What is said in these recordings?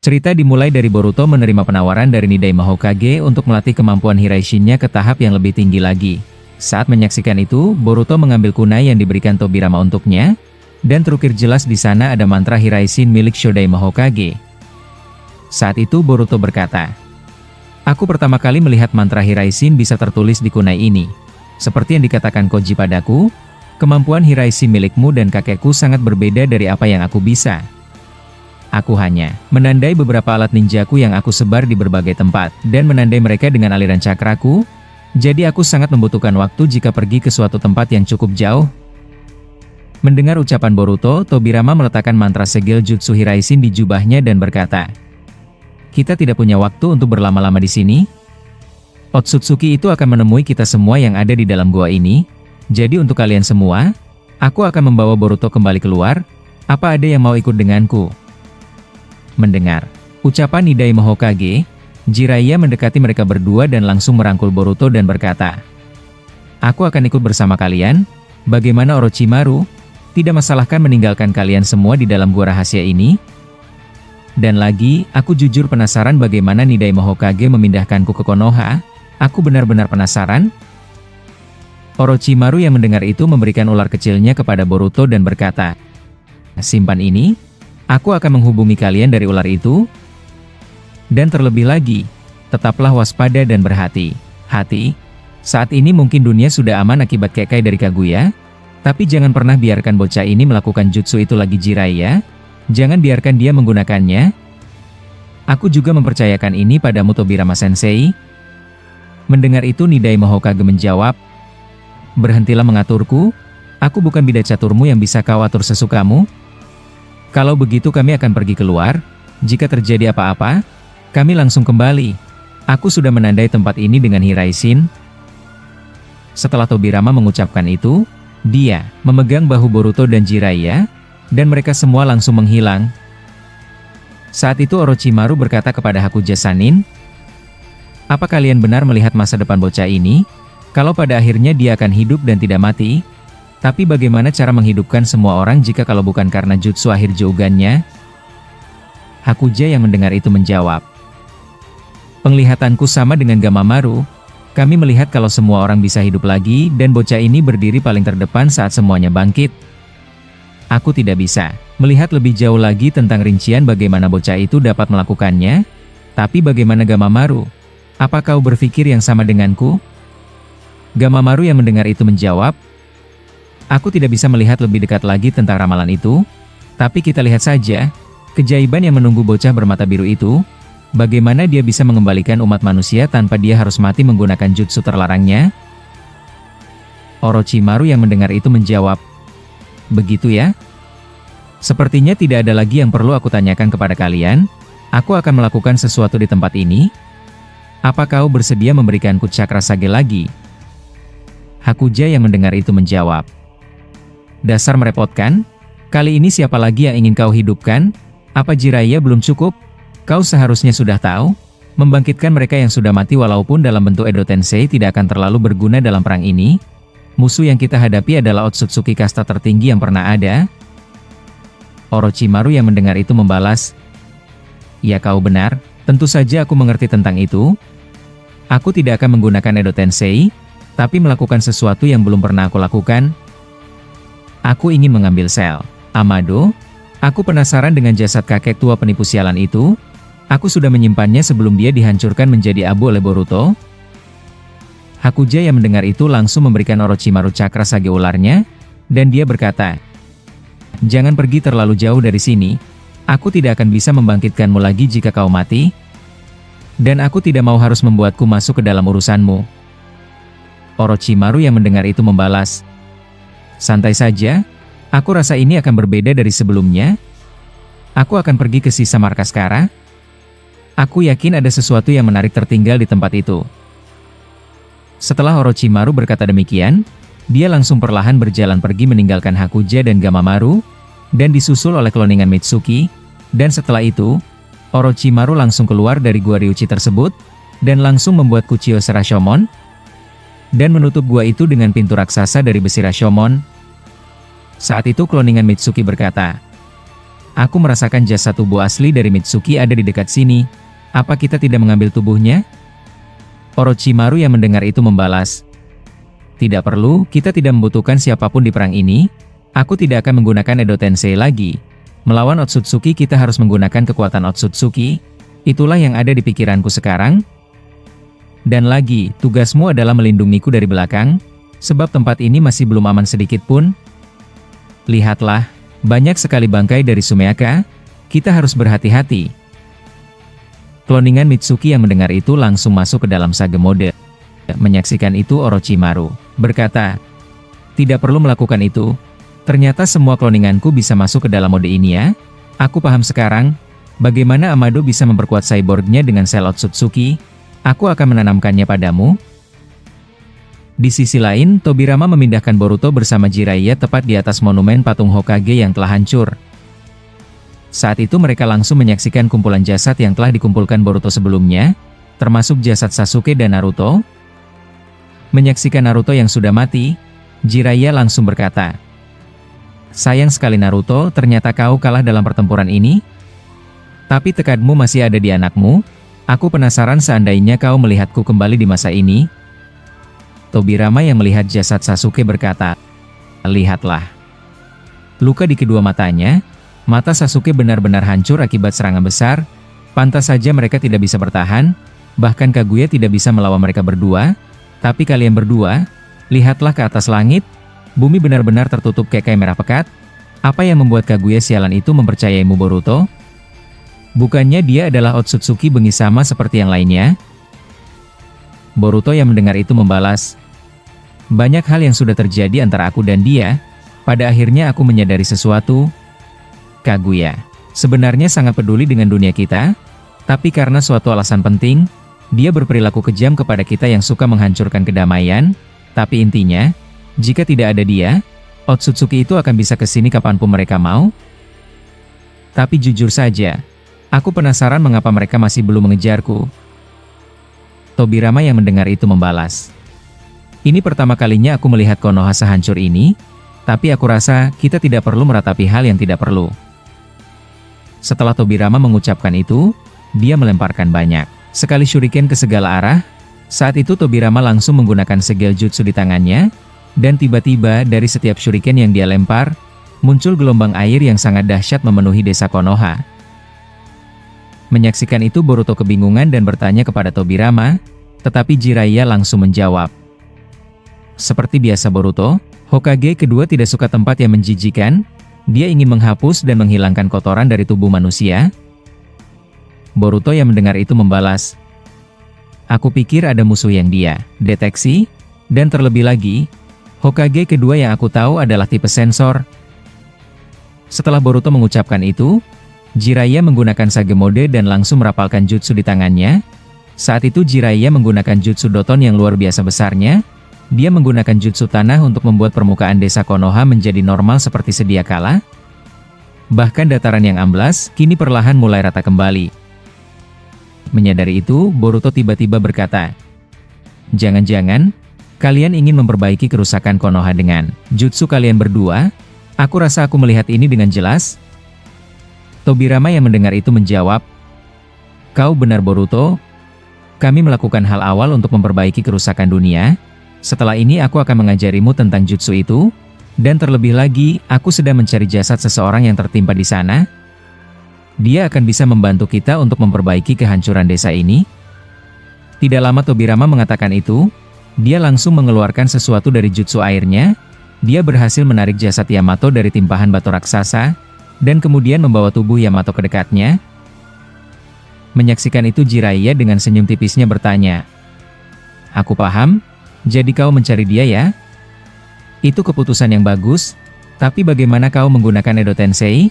Cerita dimulai dari Boruto menerima penawaran dari Nidaima Hokage untuk melatih kemampuan Hiraishin-nya ke tahap yang lebih tinggi lagi. Saat menyaksikan itu, Boruto mengambil kunai yang diberikan Tobirama untuknya, dan terukir jelas di sana ada mantra Hiraishin milik Shodaima Hokage. Saat itu Boruto berkata, "Aku pertama kali melihat mantra Hiraishin bisa tertulis di kunai ini. Seperti yang dikatakan Koji padaku, kemampuan Hiraishin milikmu dan kakekku sangat berbeda dari apa yang aku bisa. Aku hanya menandai beberapa alat ninjaku yang aku sebar di berbagai tempat, dan menandai mereka dengan aliran cakraku, jadi aku sangat membutuhkan waktu jika pergi ke suatu tempat yang cukup jauh." Mendengar ucapan Boruto, Tobirama meletakkan mantra segel jutsu Hiraishin di jubahnya dan berkata, "Kita tidak punya waktu untuk berlama-lama di sini. Otsutsuki itu akan menemui kita semua yang ada di dalam gua ini. Jadi untuk kalian semua, aku akan membawa Boruto kembali keluar. Apa ada yang mau ikut denganku?" Mendengar ucapan Nidaima Hokage, Jiraiya mendekati mereka berdua dan langsung merangkul Boruto dan berkata, "Aku akan ikut bersama kalian. Bagaimana Orochimaru? Tidak masalahkan meninggalkan kalian semua di dalam gua rahasia ini? Dan lagi, aku jujur penasaran bagaimana Nidaima Hokage memindahkanku ke Konoha. Aku benar-benar penasaran." Orochimaru yang mendengar itu memberikan ular kecilnya kepada Boruto dan berkata, "Simpan ini, aku akan menghubungi kalian dari ular itu. Dan terlebih lagi, tetaplah waspada dan berhati-hati. Saat ini mungkin dunia sudah aman akibat Kekai dari Kaguya, tapi jangan pernah biarkan bocah ini melakukan jutsu itu lagi Jiraiya. Jangan biarkan dia menggunakannya. Aku juga mempercayakan ini padamu Tobirama Sensei." Mendengar itu Nidaima Hokage menjawab, "Berhentilah mengaturku, aku bukan bidak caturmu yang bisa kau atur sesukamu. Kalau begitu kami akan pergi keluar, jika terjadi apa-apa, kami langsung kembali. Aku sudah menandai tempat ini dengan Hiraishin." Setelah Tobirama mengucapkan itu, dia memegang bahu Boruto dan Jiraiya, dan mereka semua langsung menghilang. Saat itu Orochimaru berkata kepada Hakuja Sanin, "Apa kalian benar melihat masa depan bocah ini? Kalau pada akhirnya dia akan hidup dan tidak mati? Tapi bagaimana cara menghidupkan semua orang jika kalau bukan karena jutsu akhir Jougannya?" Hakuja yang mendengar itu menjawab, "Penglihatanku sama dengan Gamamaru. Kami melihat kalau semua orang bisa hidup lagi dan bocah ini berdiri paling terdepan saat semuanya bangkit. Aku tidak bisa melihat lebih jauh lagi tentang rincian bagaimana bocah itu dapat melakukannya. Tapi bagaimana Gamamaru? Apa kau berpikir yang sama denganku?" Gamamaru yang mendengar itu menjawab, "Aku tidak bisa melihat lebih dekat lagi tentang ramalan itu. Tapi kita lihat saja, keajaiban yang menunggu bocah bermata biru itu. Bagaimana dia bisa mengembalikan umat manusia tanpa dia harus mati menggunakan jutsu terlarangnya?" Orochimaru yang mendengar itu menjawab, "Begitu ya? Sepertinya tidak ada lagi yang perlu aku tanyakan kepada kalian. Aku akan melakukan sesuatu di tempat ini. Apa kau bersedia memberikanku cakra sage lagi?" Hakuja yang mendengar itu menjawab, "Dasar merepotkan. Kali ini siapa lagi yang ingin kau hidupkan? Apa Jiraiya belum cukup? Kau seharusnya sudah tahu, membangkitkan mereka yang sudah mati walaupun dalam bentuk Edo Tensei tidak akan terlalu berguna dalam perang ini. Musuh yang kita hadapi adalah Otsutsuki kasta tertinggi yang pernah ada." Orochimaru yang mendengar itu membalas, "Ya kau benar, tentu saja aku mengerti tentang itu. Aku tidak akan menggunakan Edo Tensei, tapi melakukan sesuatu yang belum pernah aku lakukan. Aku ingin mengambil sel Amado. Aku penasaran dengan jasad kakek tua penipu sialan itu. Aku sudah menyimpannya sebelum dia dihancurkan menjadi abu oleh Boruto." Hakuja yang mendengar itu langsung memberikan Orochimaru cakra sage ularnya, dan dia berkata, "Jangan pergi terlalu jauh dari sini. Aku tidak akan bisa membangkitkanmu lagi jika kau mati. Dan aku tidak mau harus membuatku masuk ke dalam urusanmu." Orochimaru yang mendengar itu membalas, "Santai saja, aku rasa ini akan berbeda dari sebelumnya. Aku akan pergi ke sisa markas Kara. Aku yakin ada sesuatu yang menarik tertinggal di tempat itu." Setelah Orochimaru berkata demikian, dia langsung perlahan berjalan pergi meninggalkan Hakuja dan Gamamaru, dan disusul oleh kloningan Mitsuki, dan setelah itu, Orochimaru langsung keluar dari gua Ryuchi tersebut, dan langsung membuat Kuchiyose Rashomon, dan menutup gua itu dengan pintu raksasa dari besi Rashomon. Saat itu kloningan Mitsuki berkata, Aku merasakan jasad tubuh asli dari Mitsuki ada di dekat sini. Apa kita tidak mengambil tubuhnya? Orochimaru yang mendengar itu membalas. Tidak perlu, kita tidak membutuhkan siapapun di perang ini. Aku tidak akan menggunakan Edo Tensei lagi. Melawan Otsutsuki kita harus menggunakan kekuatan Otsutsuki. Itulah yang ada di pikiranku sekarang. Dan lagi, tugasmu adalah melindungiku dari belakang, sebab tempat ini masih belum aman sedikit pun. Lihatlah. Banyak sekali bangkai dari Sumeaka, kita harus berhati-hati. Kloningan Mitsuki yang mendengar itu langsung masuk ke dalam sage mode. Menyaksikan itu Orochimaru berkata, tidak perlu melakukan itu. Ternyata semua kloninganku bisa masuk ke dalam mode ini ya. Aku paham sekarang, bagaimana Amado bisa memperkuat cyborgnya dengan sel Otsutsuki. Aku akan menanamkannya padamu. Di sisi lain, Tobirama memindahkan Boruto bersama Jiraiya tepat di atas monumen patung Hokage yang telah hancur. Saat itu mereka langsung menyaksikan kumpulan jasad yang telah dikumpulkan Boruto sebelumnya, termasuk jasad Sasuke dan Naruto. Menyaksikan Naruto yang sudah mati, Jiraiya langsung berkata, sayang sekali Naruto, ternyata kau kalah dalam pertempuran ini. Tapi tekadmu masih ada di anakmu. Aku penasaran seandainya kau melihatku kembali di masa ini. Tobirama yang melihat jasad Sasuke berkata, lihatlah. Luka di kedua matanya, mata Sasuke benar-benar hancur akibat serangan besar, pantas saja mereka tidak bisa bertahan, bahkan Kaguya tidak bisa melawan mereka berdua, tapi kalian berdua, lihatlah ke atas langit, bumi benar-benar tertutup kayak merah pekat. Apa yang membuat Kaguya sialan itu mempercayaimu Boruto? Bukannya dia adalah Otsutsuki bengi sama seperti yang lainnya? Boruto yang mendengar itu membalas, banyak hal yang sudah terjadi antara aku dan dia, pada akhirnya aku menyadari sesuatu. Kaguya sebenarnya sangat peduli dengan dunia kita, tapi karena suatu alasan penting, dia berperilaku kejam kepada kita yang suka menghancurkan kedamaian. Tapi intinya, jika tidak ada dia, Otsutsuki itu akan bisa kesini kapanpun mereka mau. Tapi jujur saja, aku penasaran mengapa mereka masih belum mengejarku. Tobirama yang mendengar itu membalas, ini pertama kalinya aku melihat Konoha sehancur ini, tapi aku rasa kita tidak perlu meratapi hal yang tidak perlu. Setelah Tobirama mengucapkan itu, dia melemparkan banyak sekali shuriken ke segala arah. Saat itu Tobirama langsung menggunakan segel jutsu di tangannya, dan tiba-tiba dari setiap shuriken yang dia lempar, muncul gelombang air yang sangat dahsyat memenuhi desa Konoha. Menyaksikan itu Boruto kebingungan dan bertanya kepada Tobirama, tetapi Jiraiya langsung menjawab. Seperti biasa Boruto, Hokage kedua tidak suka tempat yang menjijikan, dia ingin menghapus dan menghilangkan kotoran dari tubuh manusia. Boruto yang mendengar itu membalas, aku pikir ada musuh yang dia deteksi, dan terlebih lagi, Hokage kedua yang aku tahu adalah tipe sensor. Setelah Boruto mengucapkan itu, Jiraiya menggunakan sage mode dan langsung merapalkan jutsu di tangannya. Saat itu Jiraiya menggunakan jutsu Doton yang luar biasa besarnya. Dia menggunakan jutsu tanah untuk membuat permukaan desa Konoha menjadi normal seperti sedia kala. Bahkan dataran yang amblas, kini perlahan mulai rata kembali. Menyadari itu, Boruto tiba-tiba berkata, jangan-jangan, kalian ingin memperbaiki kerusakan Konoha dengan jutsu kalian berdua? Aku rasa aku melihat ini dengan jelas. Tobirama yang mendengar itu menjawab, kau benar Boruto, kami melakukan hal awal untuk memperbaiki kerusakan dunia. Setelah ini aku akan mengajarimu tentang jutsu itu, dan terlebih lagi, aku sedang mencari jasad seseorang yang tertimpa di sana. Dia akan bisa membantu kita untuk memperbaiki kehancuran desa ini. Tidak lama Tobirama mengatakan itu, dia langsung mengeluarkan sesuatu dari jutsu airnya. Dia berhasil menarik jasad Yamato dari timpahan batu raksasa, dan kemudian membawa tubuh Yamato ke dekatnya. Menyaksikan itu Jiraiya dengan senyum tipisnya bertanya, aku paham, jadi kau mencari dia ya? Itu keputusan yang bagus, tapi bagaimana kau menggunakan Edo Tensei?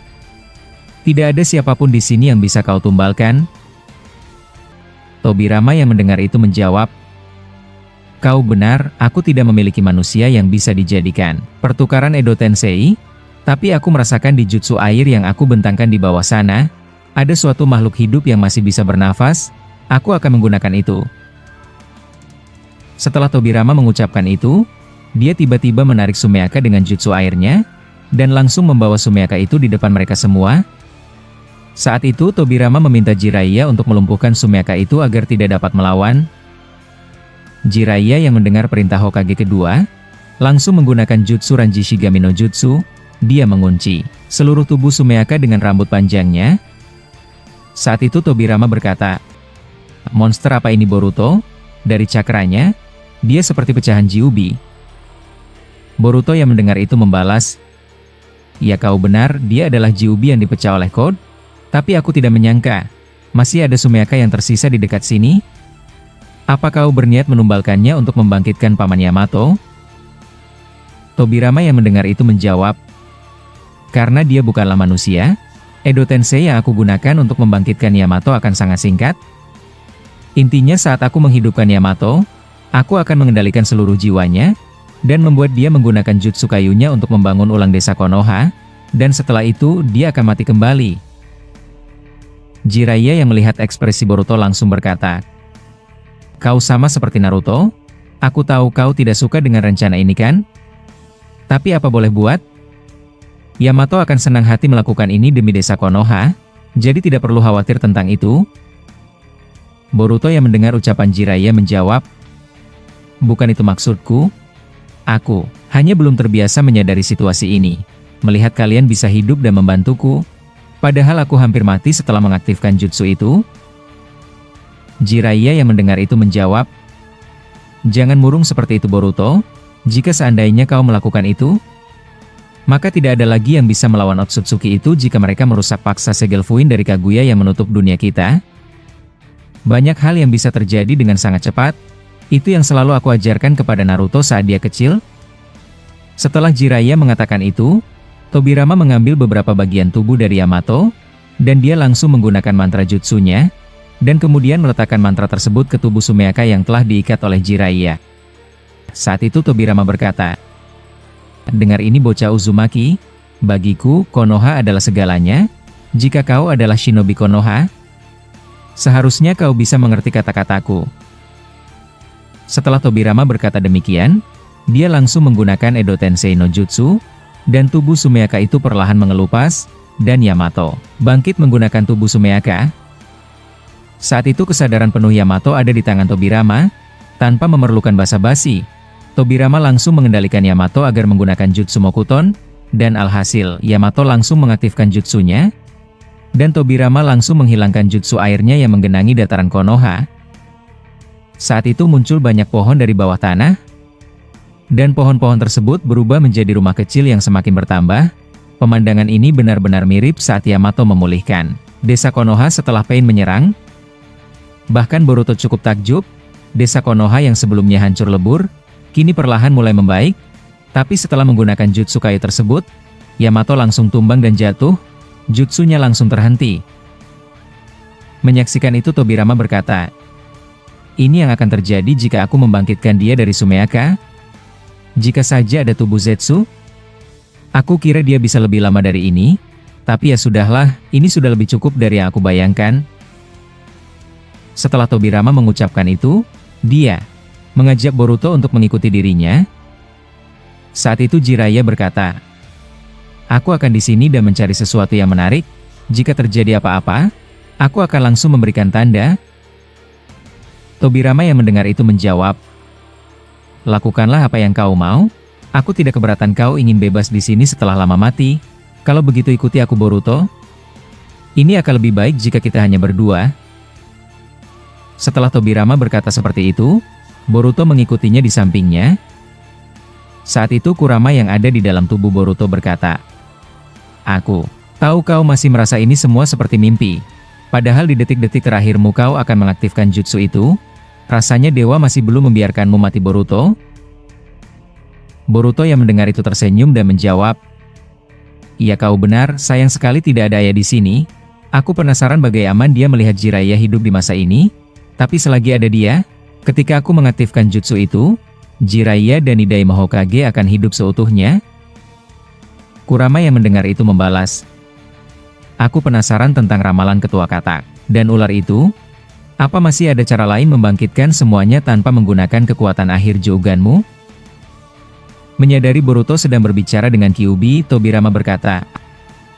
Tidak ada siapapun di sini yang bisa kau tumbalkan. Tobirama yang mendengar itu menjawab, kau benar, aku tidak memiliki manusia yang bisa dijadikan pertukaran Edo Tensei. Tapi aku merasakan di jutsu air yang aku bentangkan di bawah sana, ada suatu makhluk hidup yang masih bisa bernafas, aku akan menggunakan itu. Setelah Tobirama mengucapkan itu, dia tiba-tiba menarik Sumeaka dengan jutsu airnya, dan langsung membawa Sumeaka itu di depan mereka semua. Saat itu Tobirama meminta Jiraiya untuk melumpuhkan Sumeaka itu agar tidak dapat melawan. Jiraiya yang mendengar perintah Hokage kedua, langsung menggunakan jutsu Ranji Shigami no Jutsu. Dia mengunci seluruh tubuh Sumeaka dengan rambut panjangnya. Saat itu Tobirama berkata, "Monster apa ini Boruto?" Dari cakranya, dia seperti pecahan Gyuubi. Boruto yang mendengar itu membalas, "Ya kau benar, dia adalah Gyuubi yang dipecah oleh Code. Tapi aku tidak menyangka, masih ada Sumeaka yang tersisa di dekat sini. Apa kau berniat menumbalkannya untuk membangkitkan Paman Yamato?" Tobirama yang mendengar itu menjawab, "Karena dia bukanlah manusia, Edo Tensei yang aku gunakan untuk membangkitkan Yamato akan sangat singkat. Intinya saat aku menghidupkan Yamato, aku akan mengendalikan seluruh jiwanya, dan membuat dia menggunakan jutsu kayunya untuk membangun ulang desa Konoha, dan setelah itu dia akan mati kembali." Jiraiya yang melihat ekspresi Boruto langsung berkata, "Kau sama seperti Naruto? Aku tahu kau tidak suka dengan rencana ini kan? Tapi apa boleh buat? Yamato akan senang hati melakukan ini demi desa Konoha, jadi tidak perlu khawatir tentang itu." Boruto yang mendengar ucapan Jiraiya menjawab, "Bukan itu maksudku. Aku hanya belum terbiasa menyadari situasi ini. Melihat kalian bisa hidup dan membantuku, padahal aku hampir mati setelah mengaktifkan jutsu itu." Jiraiya yang mendengar itu menjawab, "Jangan murung seperti itu Boruto. Jika seandainya kau melakukan itu, maka tidak ada lagi yang bisa melawan Otsutsuki itu jika mereka merusak paksa segel Fuin dari Kaguya yang menutup dunia kita. Banyak hal yang bisa terjadi dengan sangat cepat. Itu yang selalu aku ajarkan kepada Naruto saat dia kecil." Setelah Jiraiya mengatakan itu, Tobirama mengambil beberapa bagian tubuh dari Yamato, dan dia langsung menggunakan mantra jutsunya, dan kemudian meletakkan mantra tersebut ke tubuh Sumeaka yang telah diikat oleh Jiraiya. Saat itu Tobirama berkata, "Dengar ini bocah Uzumaki, bagiku Konoha adalah segalanya. Jika kau adalah shinobi Konoha, seharusnya kau bisa mengerti kata-kataku." Setelah Tobirama berkata demikian, dia langsung menggunakan Edo Tensei no Jutsu, dan tubuh Sumeaka itu perlahan mengelupas, dan Yamato bangkit menggunakan tubuh Sumeaka. Saat itu kesadaran penuh Yamato ada di tangan Tobirama. Tanpa memerlukan basa-basi, Tobirama langsung mengendalikan Yamato agar menggunakan jutsu Mokuton, dan alhasil Yamato langsung mengaktifkan jutsunya, dan Tobirama langsung menghilangkan jutsu airnya yang menggenangi dataran Konoha. Saat itu muncul banyak pohon dari bawah tanah, dan pohon-pohon tersebut berubah menjadi rumah kecil yang semakin bertambah. Pemandangan ini benar-benar mirip saat Yamato memulihkan desa Konoha setelah Pain menyerang. Bahkan Boruto cukup takjub, desa Konoha yang sebelumnya hancur lebur, kini perlahan mulai membaik. Tapi setelah menggunakan jutsu kayu tersebut, Yamato langsung tumbang dan jatuh, jutsunya langsung terhenti. Menyaksikan itu Tobirama berkata, "Ini yang akan terjadi jika aku membangkitkan dia dari Sumeaka. Jika saja ada tubuh Zetsu, aku kira dia bisa lebih lama dari ini, tapi ya sudahlah, ini sudah lebih cukup dari yang aku bayangkan." Setelah Tobirama mengucapkan itu, dia mengajak Boruto untuk mengikuti dirinya. Saat itu Jiraiya berkata, "Aku akan di sini dan mencari sesuatu yang menarik. Jika terjadi apa-apa, aku akan langsung memberikan tanda." Tobirama yang mendengar itu menjawab, "Lakukanlah apa yang kau mau. Aku tidak keberatan kau ingin bebas di sini setelah lama mati. Kalau begitu ikuti aku Boruto. Ini akan lebih baik jika kita hanya berdua." Setelah Tobirama berkata seperti itu, Boruto mengikutinya di sampingnya. Saat itu Kurama yang ada di dalam tubuh Boruto berkata, "Aku tahu kau masih merasa ini semua seperti mimpi. Padahal di detik-detik terakhirmu kau akan mengaktifkan jutsu itu. Rasanya dewa masih belum membiarkanmu mati Boruto." Boruto yang mendengar itu tersenyum dan menjawab, "Iya kau benar, sayang sekali tidak ada ayah di sini. Aku penasaran bagaimana dia melihat Jiraiya hidup di masa ini. Tapi selagi ada dia, ketika aku mengaktifkan jutsu itu, Jiraiya dan Nidai Mahokage akan hidup seutuhnya." Kurama yang mendengar itu membalas, "Aku penasaran tentang ramalan ketua katak dan ular itu. Apa masih ada cara lain membangkitkan semuanya tanpa menggunakan kekuatan akhir Jouganmu?" Menyadari Boruto sedang berbicara dengan Kyuubi, Tobirama berkata,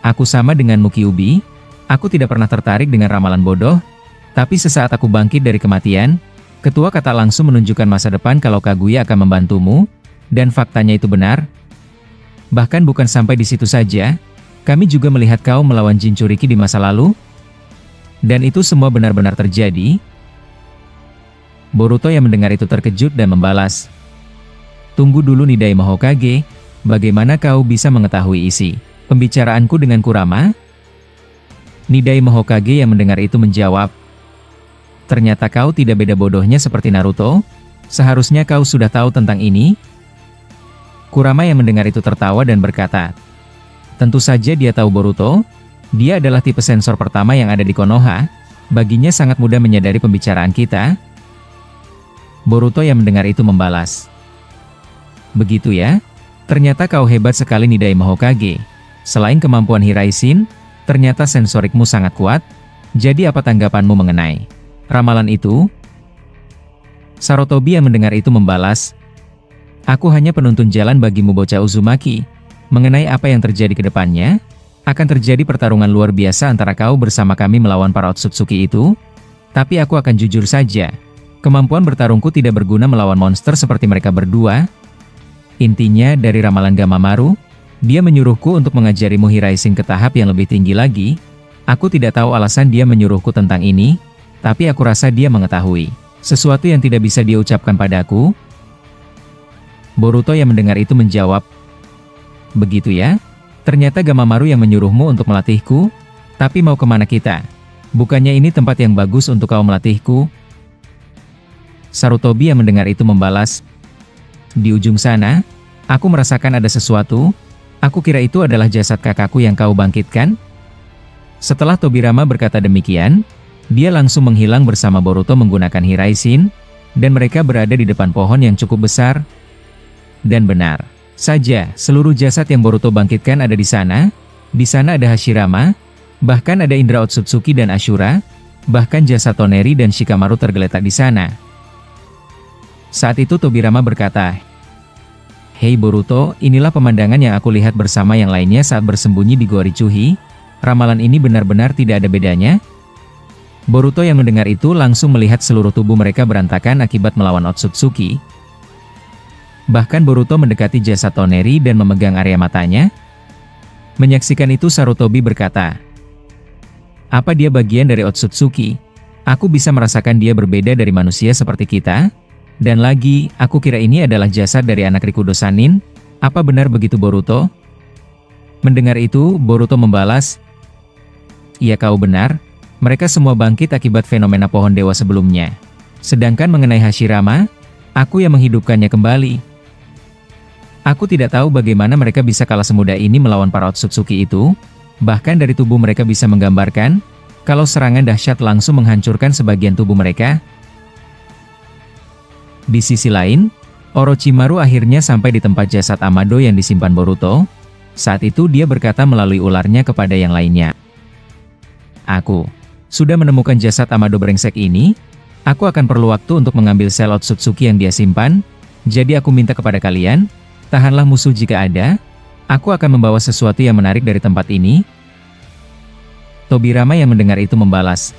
"Aku sama denganmu Kyuubi. Aku tidak pernah tertarik dengan ramalan bodoh, tapi sesaat aku bangkit dari kematian, ketua kata langsung menunjukkan masa depan kalau Kaguya akan membantumu, dan faktanya itu benar. Bahkan bukan sampai di situ saja, kami juga melihat kau melawan Jinchuriki di masa lalu, dan itu semua benar-benar terjadi. Boruto yang mendengar itu terkejut dan membalas, "Tunggu dulu Nidai Mahokage, bagaimana kau bisa mengetahui isi pembicaraanku dengan Kurama?" Nidai Mahokage yang mendengar itu menjawab, "Ternyata kau tidak beda bodohnya seperti Naruto, seharusnya kau sudah tahu tentang ini." Kurama yang mendengar itu tertawa dan berkata, "Tentu saja dia tahu Boruto, dia adalah tipe sensor pertama yang ada di Konoha, baginya sangat mudah menyadari pembicaraan kita." Boruto yang mendengar itu membalas, "Begitu ya? Ternyata kau hebat sekali Nidai Mahokage. Selain kemampuan Hiraishin, ternyata sensorikmu sangat kuat. Jadi apa tanggapanmu mengenai ramalan itu?" Sarutobi yang mendengar itu membalas, "Aku hanya penuntun jalan bagimu bocah Uzumaki. Mengenai apa yang terjadi ke depannya, akan terjadi pertarungan luar biasa antara kau bersama kami melawan para Otsutsuki itu. Tapi aku akan jujur saja, kemampuan bertarungku tidak berguna melawan monster seperti mereka berdua. Intinya dari ramalan Gamamaru, dia menyuruhku untuk mengajarimu Hiraishin ke tahap yang lebih tinggi lagi. Aku tidak tahu alasan dia menyuruhku tentang ini, tapi aku rasa dia mengetahui sesuatu yang tidak bisa dia ucapkan padaku." Boruto yang mendengar itu menjawab, "Begitu ya? Ternyata Gamamaru yang menyuruhmu untuk melatihku, tapi mau kemana kita? Bukannya ini tempat yang bagus untuk kau melatihku?" Sarutobi yang mendengar itu membalas, "Di ujung sana, aku merasakan ada sesuatu. Aku kira itu adalah jasad kakakku yang kau bangkitkan." Setelah Tobirama berkata demikian, dia langsung menghilang bersama Boruto menggunakan Hiraishin, dan mereka berada di depan pohon yang cukup besar. Dan benar saja, seluruh jasad yang Boruto bangkitkan ada di sana. Di sana ada Hashirama, bahkan ada Indra Otsutsuki dan Ashura, bahkan jasad Toneri dan Shikamaru tergeletak di sana. Saat itu Tobirama berkata, "Hei Boruto, inilah pemandangan yang aku lihat bersama yang lainnya saat bersembunyi di Gua Ricuhi. Ramalan ini benar-benar tidak ada bedanya." Boruto yang mendengar itu langsung melihat seluruh tubuh mereka berantakan akibat melawan Otsutsuki. Bahkan Boruto mendekati jasad Toneri dan memegang area matanya. Menyaksikan itu Sarutobi berkata, "Apa dia bagian dari Otsutsuki? Aku bisa merasakan dia berbeda dari manusia seperti kita. Dan lagi, aku kira ini adalah jasad dari anak Rikudo Sanin. Apa benar begitu Boruto?" Mendengar itu, Boruto membalas, "Iya kau benar, mereka semua bangkit akibat fenomena pohon dewa sebelumnya. Sedangkan mengenai Hashirama, aku yang menghidupkannya kembali. Aku tidak tahu bagaimana mereka bisa kalah semudah ini melawan para Otsutsuki itu. Bahkan dari tubuh mereka bisa menggambarkan, kalau serangan dahsyat langsung menghancurkan sebagian tubuh mereka." Di sisi lain, Orochimaru akhirnya sampai di tempat jasad Amado yang disimpan Boruto. Saat itu dia berkata melalui ularnya kepada yang lainnya, "Aku sudah menemukan jasad Amado brengsek ini. Aku akan perlu waktu untuk mengambil sel Otsutsuki yang dia simpan. Jadi aku minta kepada kalian, tahanlah musuh jika ada. Aku akan membawa sesuatu yang menarik dari tempat ini." Tobirama yang mendengar itu membalas,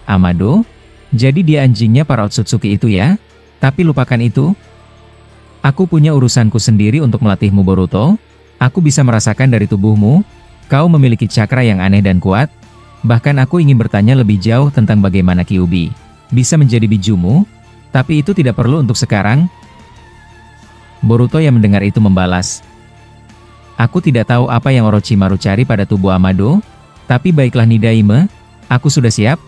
"Amado? Jadi dia anjingnya para Otsutsuki itu ya? Tapi lupakan itu. Aku punya urusanku sendiri untuk melatihmu Boruto. Aku bisa merasakan dari tubuhmu, kau memiliki cakra yang aneh dan kuat. Bahkan aku ingin bertanya lebih jauh tentang bagaimana Kyuubi bisa menjadi bijumu, tapi itu tidak perlu untuk sekarang." Boruto yang mendengar itu membalas, "Aku tidak tahu apa yang Orochimaru cari pada tubuh Amado, tapi baiklah Nidaime, aku sudah siap."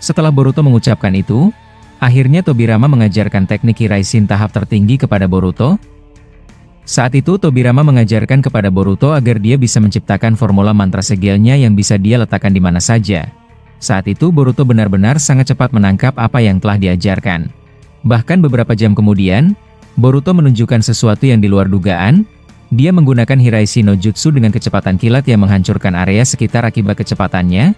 Setelah Boruto mengucapkan itu, akhirnya Tobirama mengajarkan teknik Hiraishin tahap tertinggi kepada Boruto. Saat itu Tobirama mengajarkan kepada Boruto agar dia bisa menciptakan formula mantra segelnya yang bisa dia letakkan di mana saja. Saat itu Boruto benar-benar sangat cepat menangkap apa yang telah diajarkan. Bahkan beberapa jam kemudian, Boruto menunjukkan sesuatu yang di luar dugaan. Dia menggunakan Hiraishin no Jutsu dengan kecepatan kilat yang menghancurkan area sekitar akibat kecepatannya.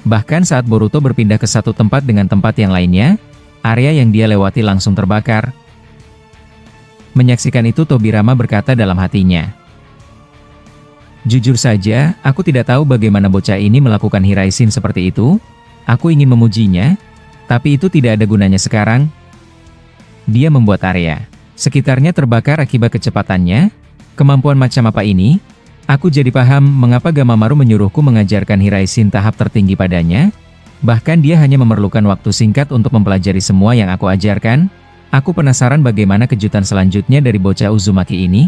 Bahkan saat Boruto berpindah ke satu tempat dengan tempat yang lainnya, area yang dia lewati langsung terbakar. Menyaksikan itu Tobirama berkata dalam hatinya, Jujur saja, aku tidak tahu bagaimana bocah ini melakukan Hiraishin seperti itu. Aku ingin memujinya, tapi itu tidak ada gunanya sekarang. Dia membuat area sekitarnya terbakar akibat kecepatannya. Kemampuan macam apa ini? Aku jadi paham mengapa Gamamaru menyuruhku mengajarkan Hiraishin tahap tertinggi padanya. Bahkan dia hanya memerlukan waktu singkat untuk mempelajari semua yang aku ajarkan. Aku penasaran bagaimana kejutan selanjutnya dari bocah Uzumaki ini.